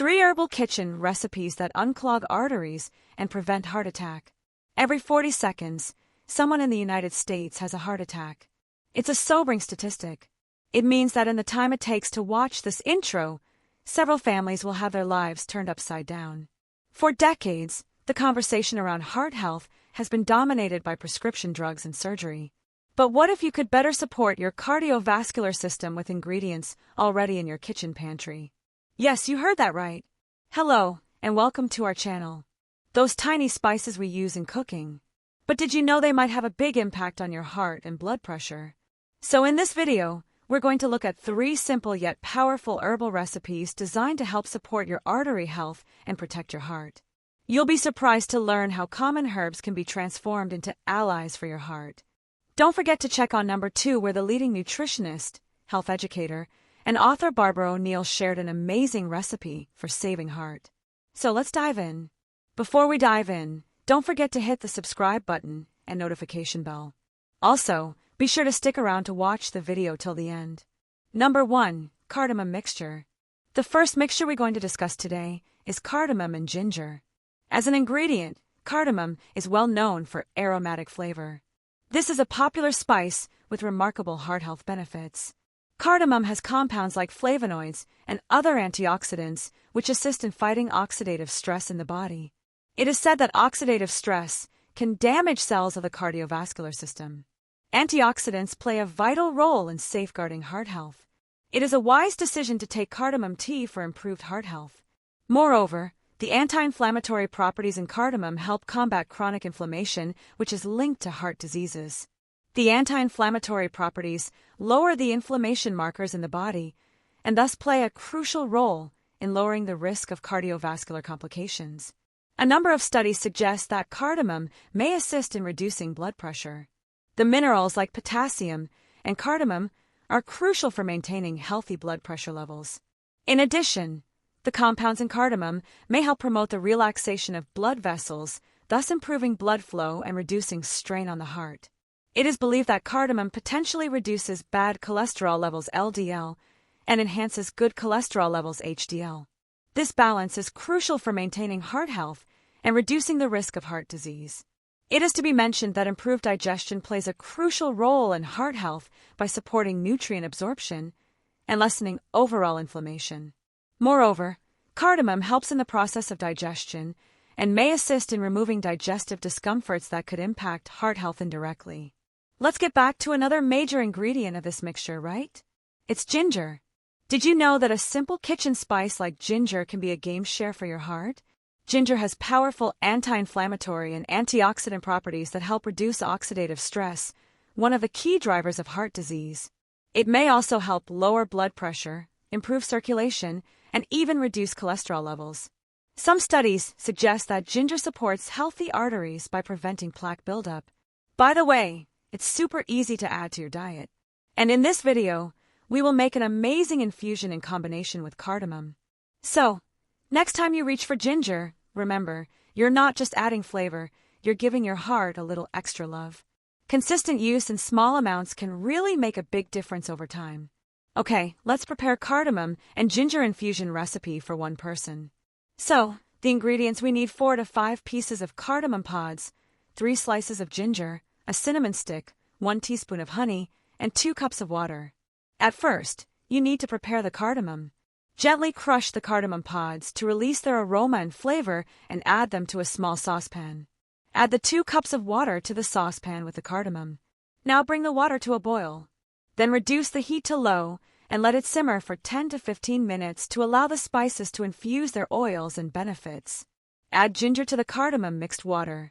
3 herbal kitchen recipes that unclog arteries and prevent heart attack. Every 40 seconds, someone in the United States has a heart attack. It's a sobering statistic. It means that in the time it takes to watch this intro, several families will have their lives turned upside down. For decades, the conversation around heart health has been dominated by prescription drugs and surgery. But what if you could better support your cardiovascular system with ingredients already in your kitchen pantry? Yes, you heard that right. Hello, and welcome to our channel. Those tiny spices we use in cooking. But did you know they might have a big impact on your heart and blood pressure? So in this video, we're going to look at 3 simple yet powerful herbal recipes designed to help support your artery health and protect your heart. You'll be surprised to learn how common herbs can be transformed into allies for your heart. Don't forget to check on number 2, where the leading nutritionist, health educator, and author Barbara O'Neill shared an amazing recipe for saving heart. So let's dive in. Before we dive in, don't forget to hit the subscribe button and notification bell. Also, be sure to stick around to watch the video till the end. Number 1, cardamom mixture. The first mixture we're going to discuss today is cardamom and ginger. As an ingredient, cardamom is well known for aromatic flavor. This is a popular spice with remarkable heart health benefits. Cardamom has compounds like flavonoids and other antioxidants which assist in fighting oxidative stress in the body. It is said that oxidative stress can damage cells of the cardiovascular system. Antioxidants play a vital role in safeguarding heart health. It is a wise decision to take cardamom tea for improved heart health. Moreover, the anti-inflammatory properties in cardamom help combat chronic inflammation, which is linked to heart diseases. The anti-inflammatory properties lower the inflammation markers in the body and thus play a crucial role in lowering the risk of cardiovascular complications. A number of studies suggest that cardamom may assist in reducing blood pressure. The minerals like potassium and cardamom are crucial for maintaining healthy blood pressure levels. In addition, the compounds in cardamom may help promote the relaxation of blood vessels, thus improving blood flow and reducing strain on the heart. It is believed that cardamom potentially reduces bad cholesterol levels LDL and enhances good cholesterol levels HDL. This balance is crucial for maintaining heart health and reducing the risk of heart disease. It is to be mentioned that improved digestion plays a crucial role in heart health by supporting nutrient absorption and lessening overall inflammation. Moreover, cardamom helps in the process of digestion and may assist in removing digestive discomforts that could impact heart health indirectly. Let's get back to another major ingredient of this mixture, right? It's ginger. Did you know that a simple kitchen spice like ginger can be a game changer for your heart? Ginger has powerful anti-inflammatory and antioxidant properties that help reduce oxidative stress, one of the key drivers of heart disease. It may also help lower blood pressure, improve circulation, and even reduce cholesterol levels. Some studies suggest that ginger supports healthy arteries by preventing plaque buildup. By the way, it's super easy to add to your diet. And in this video, we will make an amazing infusion in combination with cardamom. So, next time you reach for ginger, remember, you're not just adding flavor, you're giving your heart a little extra love. Consistent use in small amounts can really make a big difference over time. Okay, let's prepare cardamom and ginger infusion recipe for one person. So, the ingredients: we need 4 to 5 pieces of cardamom pods, 3 slices of ginger, a cinnamon stick, 1 teaspoon of honey, and 2 cups of water. At first, you need to prepare the cardamom. Gently crush the cardamom pods to release their aroma and flavor and add them to a small saucepan. Add the 2 cups of water to the saucepan with the cardamom. Now bring the water to a boil. Then reduce the heat to low and let it simmer for 10 to 15 minutes to allow the spices to infuse their oils and benefits. Add ginger to the cardamom mixed water.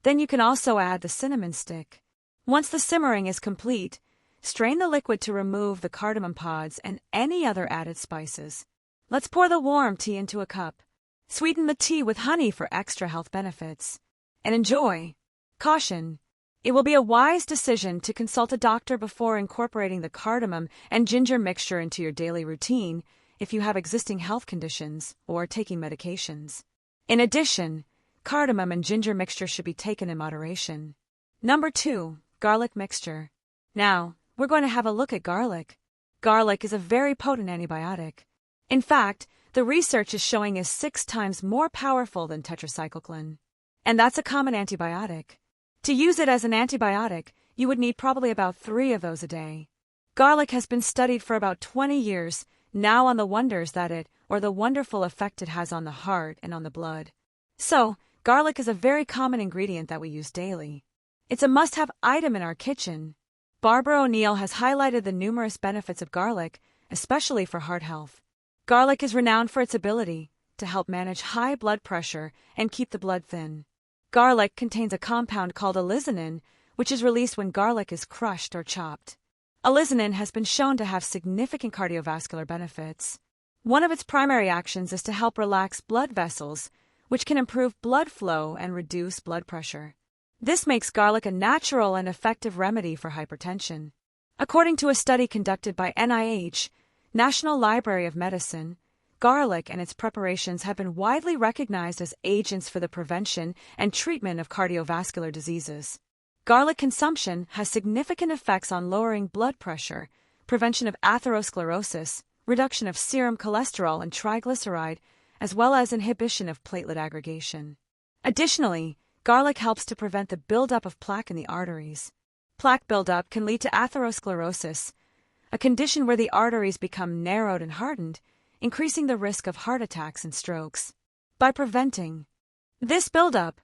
Then you can also add the cinnamon stick. Once the simmering is complete, strain the liquid to remove the cardamom pods and any other added spices. Let's pour the warm tea into a cup. Sweeten the tea with honey for extra health benefits. And enjoy. Caution: it will be a wise decision to consult a doctor before incorporating the cardamom and ginger mixture into your daily routine if you have existing health conditions or are taking medications. In addition, cardamom and ginger mixture should be taken in moderation. Number 2, garlic mixture. Now, we're going to have a look at garlic. Garlic is a very potent antibiotic. In fact, the research is showing is 6 times more powerful than tetracycline. And that's a common antibiotic. To use it as an antibiotic, you would need probably about 3 of those a day. Garlic has been studied for about 20 years now on the wonders that it, or the wonderful effect it has on the heart and on the blood. So, garlic is a very common ingredient that we use daily. It's a must-have item in our kitchen. Barbara O'Neill has highlighted the numerous benefits of garlic, especially for heart health. Garlic is renowned for its ability to help manage high blood pressure and keep the blood thin. Garlic contains a compound called alizanin, which is released when garlic is crushed or chopped. Alizanin has been shown to have significant cardiovascular benefits. One of its primary actions is to help relax blood vessels, which can improve blood flow and reduce blood pressure. This makes garlic a natural and effective remedy for hypertension. According to a study conducted by NIH, National Library of Medicine, garlic and its preparations have been widely recognized as agents for the prevention and treatment of cardiovascular diseases. Garlic consumption has significant effects on lowering blood pressure, prevention of atherosclerosis, reduction of serum cholesterol and triglyceride, as well as inhibition of platelet aggregation. Additionally, garlic helps to prevent the buildup of plaque in the arteries. Plaque buildup can lead to atherosclerosis, a condition where the arteries become narrowed and hardened, increasing the risk of heart attacks and strokes. By preventing this buildup,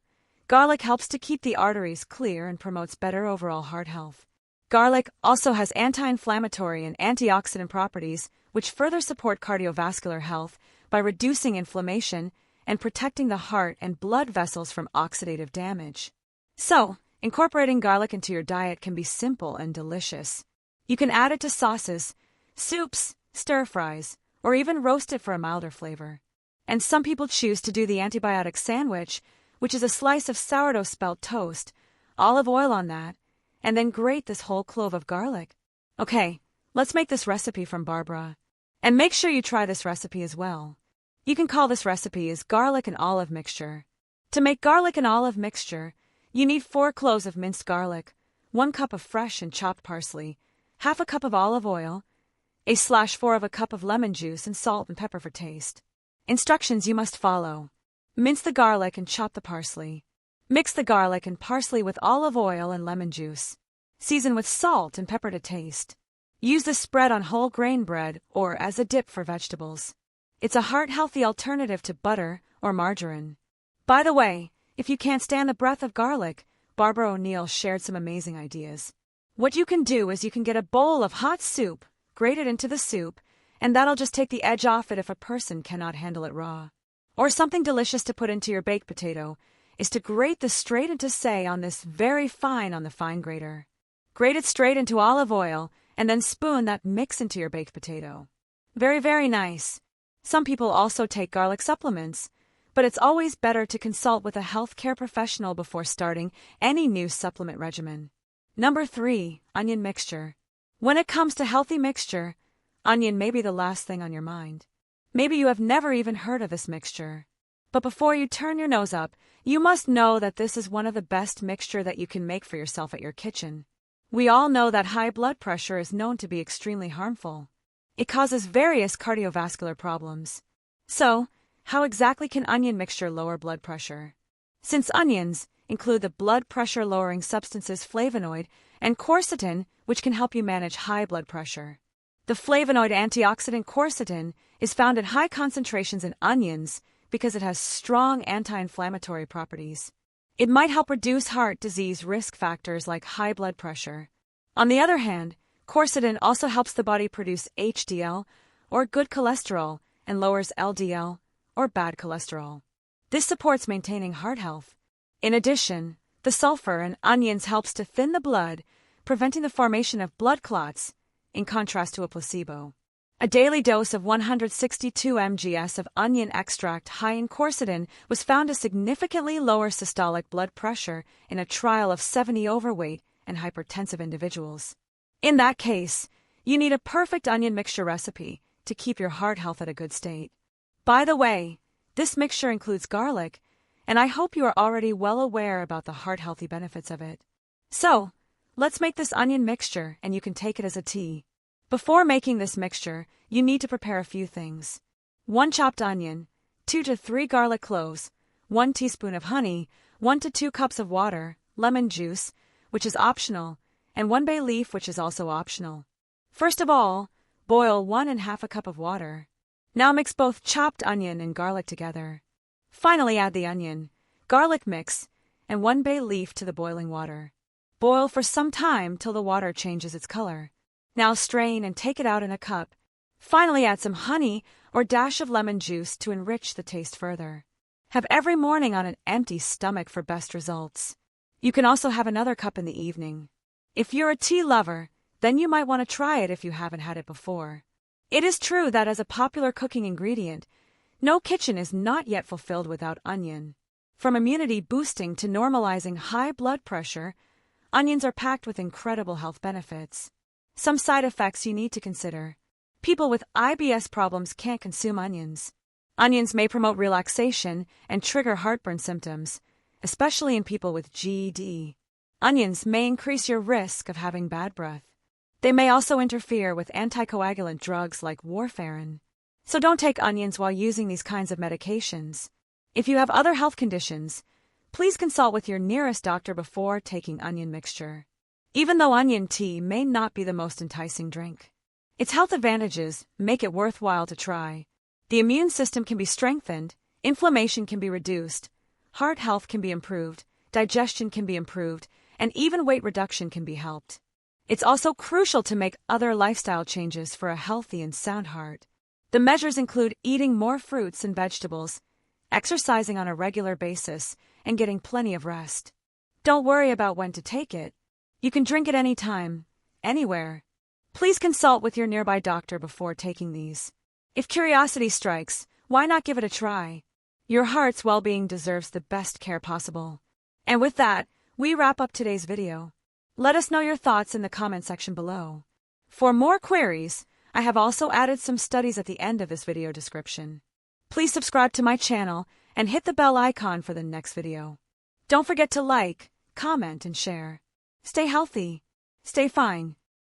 garlic helps to keep the arteries clear and promotes better overall heart health. Garlic also has anti-inflammatory and antioxidant properties, which further support cardiovascular health by reducing inflammation and protecting the heart and blood vessels from oxidative damage. So, incorporating garlic into your diet can be simple and delicious. You can add it to sauces, soups, stir-fries, or even roast it for a milder flavor. And some people choose to do the antibiotic sandwich, which is a slice of sourdough spelt toast, olive oil on that, and then grate this whole clove of garlic. Okay, let's make this recipe from Barbara. And make sure you try this recipe as well. You can call this recipe as garlic and olive mixture. To make garlic and olive mixture, you need 4 cloves of minced garlic, 1 cup of fresh and chopped parsley, half a cup of olive oil, 1/4 of a cup of lemon juice, and salt and pepper for taste. Instructions you must follow. Mince the garlic and chop the parsley. Mix the garlic and parsley with olive oil and lemon juice. Season with salt and pepper to taste. Use the spread on whole grain bread or as a dip for vegetables. It's a heart-healthy alternative to butter or margarine. By the way, if you can't stand the breath of garlic, Barbara O'Neill shared some amazing ideas. What you can do is you can get a bowl of hot soup, grate it into the soup, and that'll just take the edge off it if a person cannot handle it raw. Or something delicious to put into your baked potato is to grate this straight into on this very fine on the fine grater. Grate it straight into olive oil and then spoon that mix into your baked potato. Very, very nice. Some people also take garlic supplements, but it's always better to consult with a healthcare professional before starting any new supplement regimen. Number 3, onion mixture. When it comes to healthy mixture, onion may be the last thing on your mind. Maybe you have never even heard of this mixture. But before you turn your nose up, you must know that this is one of the best mixture that you can make for yourself at your kitchen. We all know that high blood pressure is known to be extremely harmful. It causes various cardiovascular problems. So, how exactly can onion mixture lower blood pressure? Since onions include the blood pressure-lowering substances flavonoid and quercetin, which can help you manage high blood pressure. The flavonoid antioxidant quercetin is found in high concentrations in onions because it has strong anti-inflammatory properties. It might help reduce heart disease risk factors like high blood pressure. On the other hand, quercetin also helps the body produce HDL, or good cholesterol, and lowers LDL, or bad cholesterol. This supports maintaining heart health. In addition, the sulfur in onions helps to thin the blood, preventing the formation of blood clots, in contrast to a placebo. A daily dose of 162 mgs of onion extract high in quercetin was found to significantly lower systolic blood pressure in a trial of 70 overweight and hypertensive individuals. In that case, you need a perfect onion mixture recipe to keep your heart health at a good state. By the way, this mixture includes garlic, and I hope you are already well aware about the heart-healthy benefits of it. So, let's make this onion mixture, and you can take it as a tea. Before making this mixture, you need to prepare a few things. 1 chopped onion, 2 to 3 garlic cloves, 1 teaspoon of honey, 1 to 2 cups of water, lemon juice, which is optional, and 1 bay leaf, which is also optional. First of all, boil 1½ cup of water. Now mix both chopped onion and garlic together. Finally add the onion, garlic mix, and 1 bay leaf to the boiling water. Boil for some time till the water changes its color. Now strain and take it out in a cup. Finally add some honey or dash of lemon juice to enrich the taste further. Have every morning on an empty stomach for best results. You can also have another cup in the evening. If you're a tea lover, then you might want to try it if you haven't had it before. It is true that as a popular cooking ingredient, no kitchen is not yet fulfilled without onion. From immunity boosting to normalizing high blood pressure, onions are packed with incredible health benefits. Some side effects you need to consider. People with IBS problems can't consume onions. Onions may promote relaxation and trigger heartburn symptoms, especially in people with GED. Onions may increase your risk of having bad breath. They may also interfere with anticoagulant drugs like warfarin. So don't take onions while using these kinds of medications. If you have other health conditions, please consult with your nearest doctor before taking onion mixture. Even though onion tea may not be the most enticing drink, its health advantages make it worthwhile to try. The immune system can be strengthened, inflammation can be reduced, heart health can be improved, digestion can be improved, and even weight reduction can be helped. It's also crucial to make other lifestyle changes for a healthy and sound heart. The measures include eating more fruits and vegetables, exercising on a regular basis, and getting plenty of rest. Don't worry about when to take it. You can drink it anytime, anywhere. Please consult with your nearby doctor before taking these. If curiosity strikes, why not give it a try? Your heart's well-being deserves the best care possible. And with that, we wrap up today's video. Let us know your thoughts in the comment section below. For more queries, I have also added some studies at the end of this video description. Please subscribe to my channel and hit the bell icon for the next video. Don't forget to like, comment, and share. Stay healthy. Stay fine.